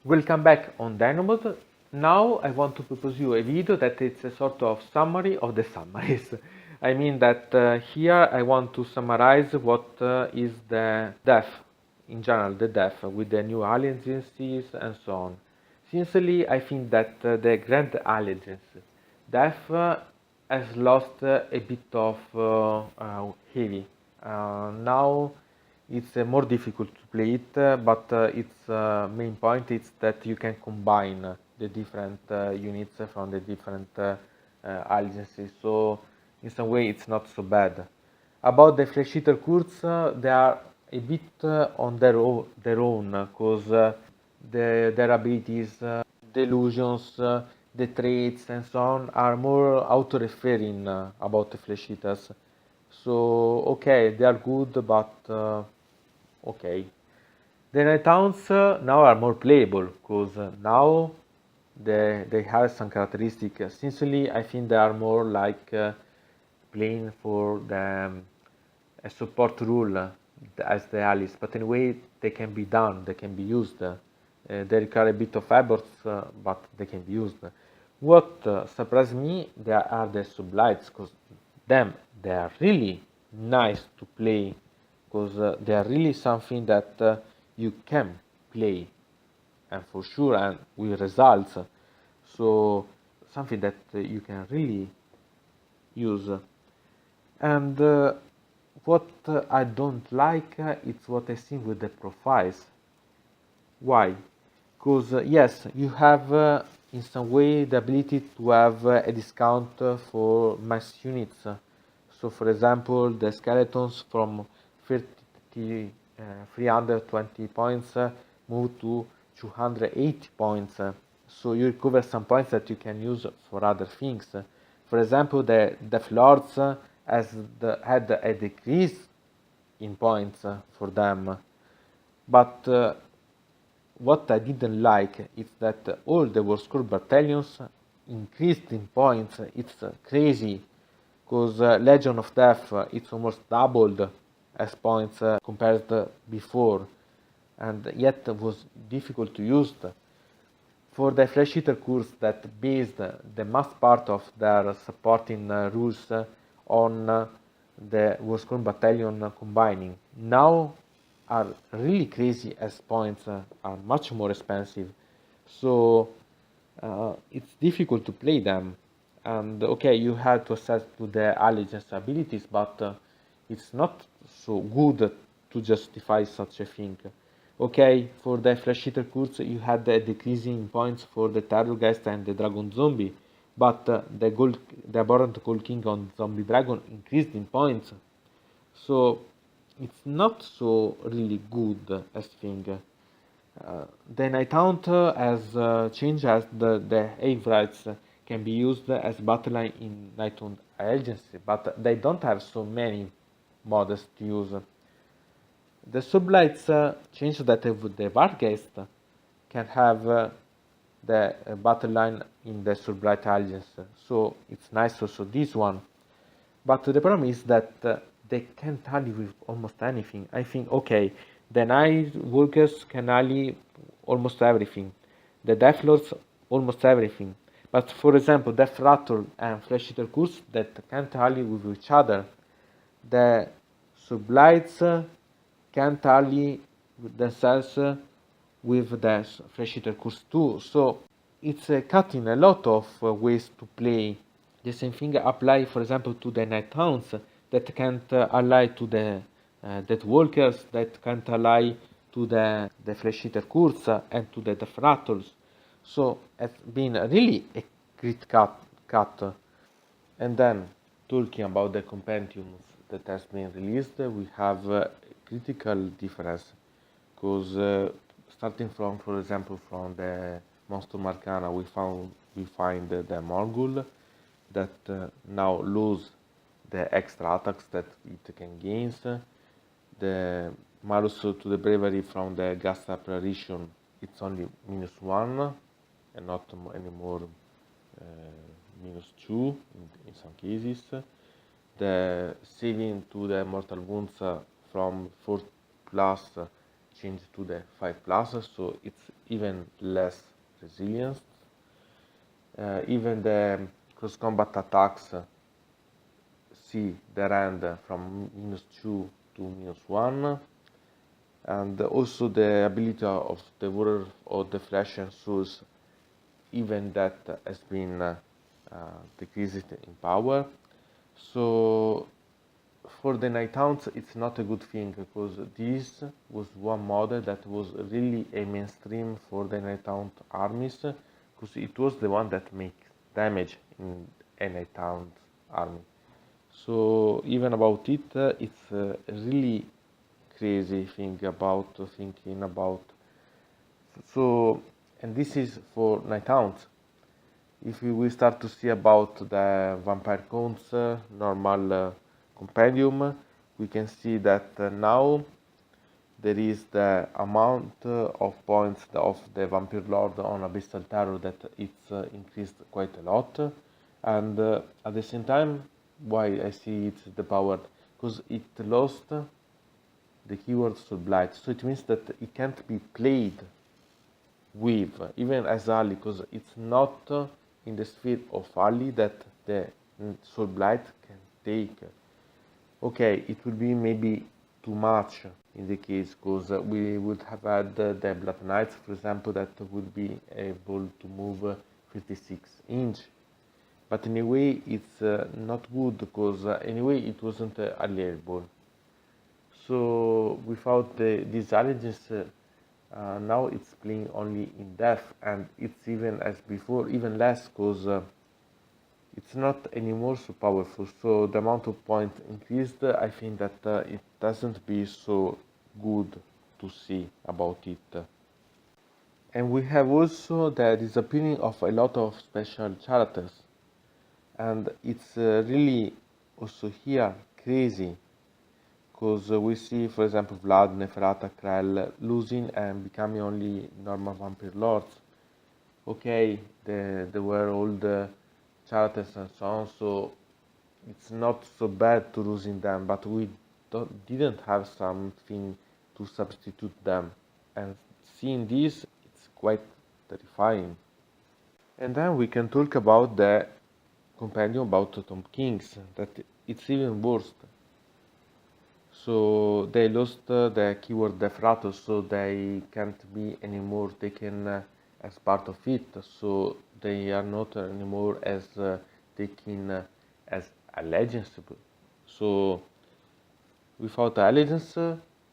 Welcome back on deynonmod. Now I want to propose you a video that it's a sort of summary of the summaries. I mean that here I want to summarize what is the death, in general the death, with the new alliances and so on. Sincerely, I think that the grand alliance death has lost a bit of heavy. Now it's more difficult to play it, but its main point is that you can combine the different units from the different alliances. So in some way, it's not so bad. About the flash hitter Kurz, they are a bit on their own, because their abilities, delusions, the traits, and so on are more auto-referring about the flash hitters. So okay, they are good, but okay. The night towns now are more playable because now they have some characteristics. Sincerely, I think they are more like playing for the a support rule as the allies. But anyway, they can be done. They can be used. They require a bit of efforts, but they can be used. What surprised me there are the sublights, because them they are really nice to play, because they are really something that you can play, and for sure, and with results. So something that you can really use. And what I don't like it's what I see with the profiles. Why? Because yes, you have in some way the ability to have a discount for mass units. So for example, the skeletons from 30, 320 points move to 280 points. So you recover some points that you can use for other things. For example, the Death Lords had a decrease in points for them. But what I didn't like is that all the War Scroll battalions increased in points. It's crazy, because Legion of Death it's almost doubled as points compared to before, and yet was difficult to use. For the Flash Eater course that based the most part of their supporting rules on the War Scroll battalion combining. Now are really crazy as points are much more expensive, so it's difficult to play them. And okay, you have to access to the allegiance abilities, but it's not so good to justify such a thing. Okay, for the flash hitter course you had the decreasing points for the Terrorgeist and the Dragon Zombie, but the Abhorrent Gold King on Zombie Dragon increased in points, so it's not so really good as thing. The Night Hunt has changed as the Avrites can be used as battle line in Night Hunt Agency, but they don't have so many mods to use. The sublights change that the Vargeist can have the battle line in the sublight alliance, so it's nice also this one. But the problem is that they can't ally with almost anything. I think, okay, the Night Walkers can ally almost everything. The Death Lords, almost everything. But for example, Death Rattle and Flesh Eater Curse that can't ally with each other. The Sublights can't ally with themselves with the Flesh Eater Curse too. So it's cutting a lot of ways to play. The same thing apply, for example, to the Night Hounds that can't ally to the Death Walkers, that can't ally to the Flesh Eater Curse and to the Death Rattles. So it's been really a great cut. And then, talking about the compendiums that has been released, we have a critical difference, because starting from, for example, from the Monster Arcana, we find the Morgul that now lose the extra attacks that it can gain. The Malus to the Bravery from the Gas Apparition, it's only -1 and not anymore -2 in some cases. The saving to the Mortal Wounds from 4+ change to the 5+, so it's even less resilient. Even the close combat attacks see the rand from -2 to -1, and also the ability of the warrior of the flesh and souls, even that has been decreased in power. So for the Night Hounds it's not a good thing, because this was one model that was really a mainstream for the Night Hound armies, because it was the one that makes damage in a Night Hound army. So even about it, it's a really crazy thing about thinking about. So, and this is for Night Hounds. If we will start to see about the vampire counts, normal compendium, we can see that now there is the amount of points of the vampire lord on abyssal terror that it's increased quite a lot, and at the same time, why I see it's the power, because it lost the keyword soul blight, so it means that it can't be played with even as ally, because it's not in the sphere of ally that the soul blight can take. Okay, it would be maybe too much in the case, because we would have had the Blood Knights, for example, that would be able to move 56 inch. But anyway, it's not good, because anyway it wasn't alliable. So without these allegiance, now it's playing only in death, and it's even as before, even less, because it's not anymore so powerful. So the amount of points increased, I think that it doesn't be so good to see about it. And we have also the disappearing of a lot of special characters, and it's really also here crazy, because we see, for example, Vlad, Neferata, Krell losing and becoming only normal vampire lords. Okay, there were all the characters and so on, so it's not so bad to losing them, but we didn't have something to substitute them, and seeing this, it's quite terrifying. And then we can talk about the companion about Tom Kings, that it's even worse. So they lost the keyword defrato, so they can't be anymore taken as part of it, so they are not anymore as taken as allegiance. So without allegiance,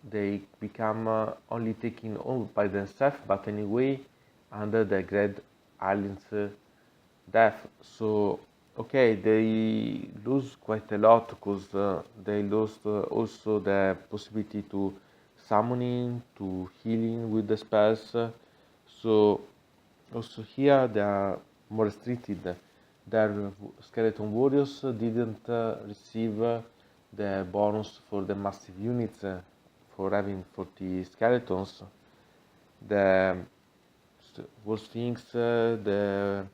they become only taken all by themselves, but anyway under the great alliance death. So okay, they lose quite a lot, because they lost also the possibility to summoning, to healing with the spells. So also here they are more restricted. Their skeleton warriors didn't receive the bonus for the massive units for having 40 skeletons. The worst things, the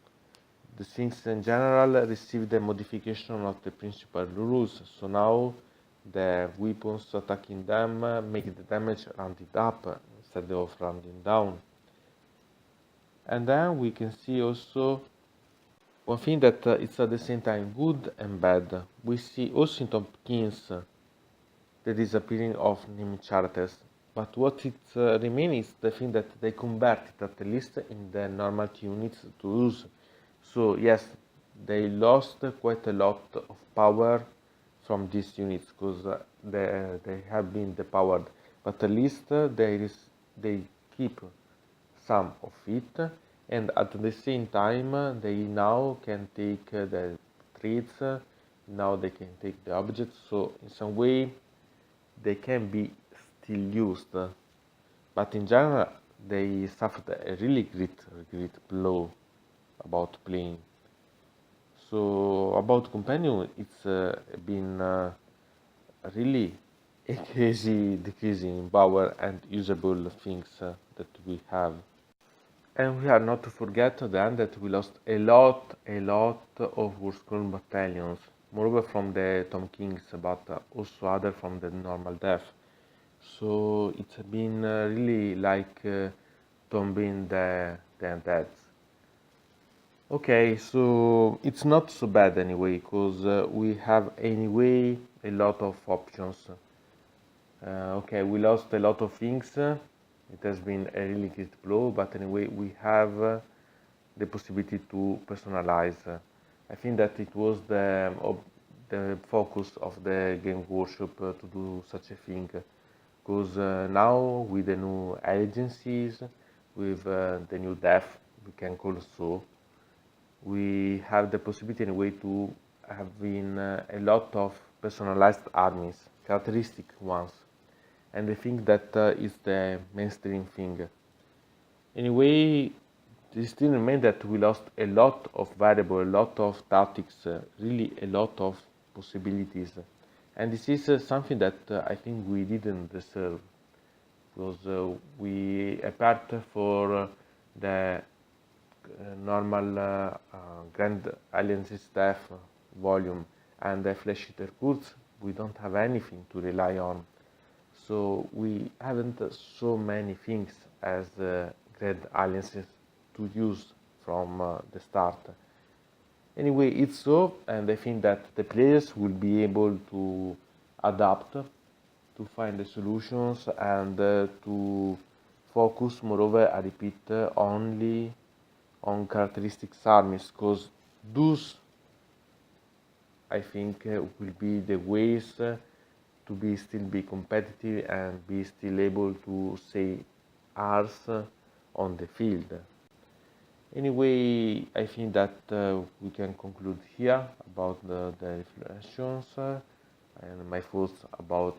things in general receive the modification of the principal rules, so now the weapons attacking them make the damage rounded up instead of rounding down. And then we can see also one thing that it's at the same time good and bad. We see also in Tompkins the disappearing of name characters, but what it remains is the thing that they converted at least in the normal units to use. So yes, they lost quite a lot of power from these units, because they have been depowered, but at least they keep some of it, and at the same time they now can take the traits, now they can take the objects, so in some way they can be still used, but in general they suffered a really great blow about playing. So about companion, it's been really a crazy decreasing in power and usable things that we have. And we are not to forget then that we lost a lot of War Scroll battalions, moreover from the Tom Kings, but also other from the normal death. So it's been really like tombing the undeads. Okay, so it's not so bad anyway, because we have anyway a lot of options. Okay, we lost a lot of things. It has been a really great blow, but anyway, we have the possibility to personalize. I think that it was the focus of the game workshop to do such a thing, because now with the new agencies, with the new dev, we can call so, we have the possibility anyway to have a lot of personalized armies, characteristic ones, and I think that is the mainstream thing. Anyway, it still remains that we lost a lot of variable, a lot of tactics, really a lot of possibilities, and this is something that I think we didn't deserve, because we apart for the normal Grand Alliances staff volume and the flash hitter course, we don't have anything to rely on. So we haven't so many things as Grand Alliances to use from the start. Anyway, it's so, and I think that the players will be able to adapt, to find the solutions, and to focus, moreover, I repeat, only on characteristics armies, because those, I think, will be the ways to still be competitive and be still able to say ours on the field. Anyway, I think that we can conclude here about the reflections and my thoughts about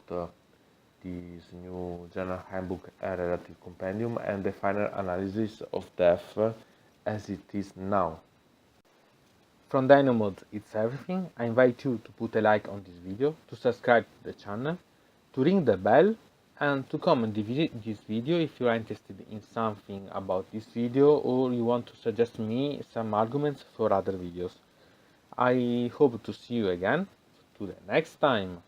this new General Handbook and relative compendium and the final analysis of death as it is now. From deynonmod, it's everything. I invite you to put a like on this video, to subscribe to the channel, to ring the bell, and to comment this video if you are interested in something about this video or you want to suggest me some arguments for other videos. I hope to see you again to the next time.